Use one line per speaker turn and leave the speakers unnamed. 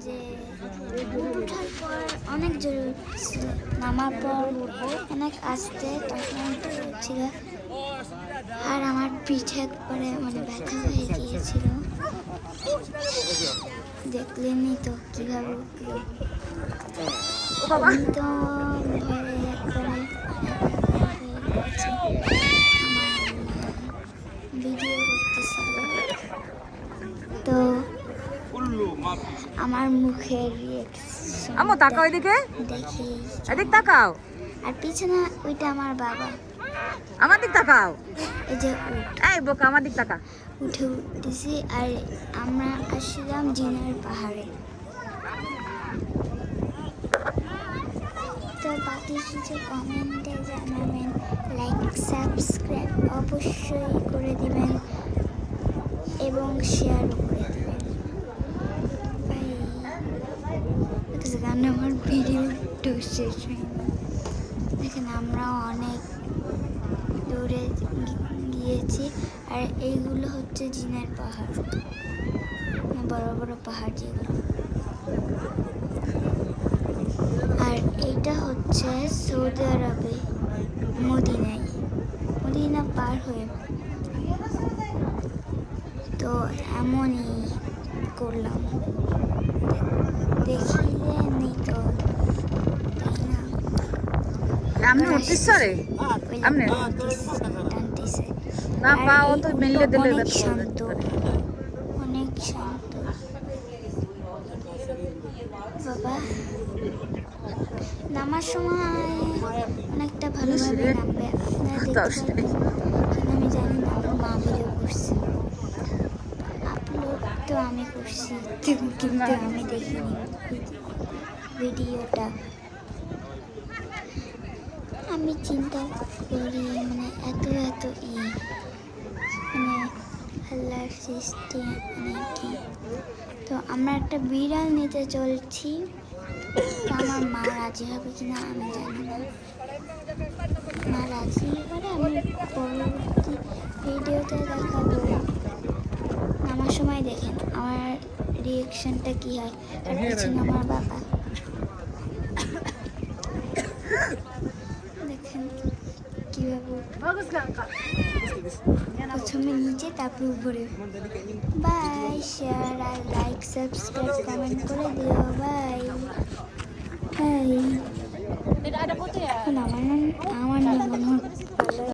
যে ওঠার পর অনেক জোর ছিল, নামার পর অনেক আসতে তখন ছিল, আর আমার পিঠে একবারে মানে ব্যথা হয়ে গিয়েছিল। দেখলেনই তো কীভাবে উঠলো। আমি তো ভয়ে একবারে ভিডিও করতেছিল, তো আমার মুখের রিয়েকশন
আম্মু তাকাও এদিকে,
দেখি।
এদিক তাকাও,
আর পিছনে ওইটা আমার বাবা,
আমার দিক তাকাও।
এই যে
এই বোকা, আমার দিক তাকা।
উঠতেছি। আর আমরা আসলাম জিনার পাহাড়ে। তো বাকি কিছু কমেন্টে জানাবেন, লাইক সাবস্ক্রাইব অবশ্যই করে দিবেন এবং শেয়ারও করে দেবেন। গান আমার ভিডিওটা শেষ হয়নি। দেখেন আমরা অনেক দূরে গিয়েছি, আর এইগুলো হচ্ছে জিনের পাহাড়, বড় বড় পাহাড় যেগুলো। আর এইটা হচ্ছে সৌদি আরবে মদিনা পার হয়ে। তো এমনই করলাম, দেখিলে নেই তো, তাই না?
আমনে উঠতিস রে, আমনে
টানতেছে।
না পা ও তো মেললে দিলে
অনেক শান্ত, অনেক শান্ত বাবা। নামার সময় অনেকটা ভালোভাবে নামবে, আপনারা দেখতে পারবেন। আমি জানি না, আমার মা ভিডিও করছে, আপলোড তো আমি করছি, কিন্তু আমি দেখিনি ভিডিওটা। আমি চিন্তা করি মানে এত মানে আল্লাহর সৃষ্টি মানে কি। তো আমরা একটা বিড়াল নিতে চলছি, তো আমার মা রাজি হবে কিনা আমি জানি না। মা রাজি করে আমি পরবর্তী ভিডিওতে দেখাবো। নামার সময় দেখেন আমার রিয়েকশনটা কি হয়। আর পিছনে আমার বাবা, দেখেন কীভাবে প্রথমে নিচে তারপর উপরে। বাই, শেয়ার আর লাইক সাবস্ক্রাইব কমেন্ট করে দিও। Bye bye. আমার মনে হয়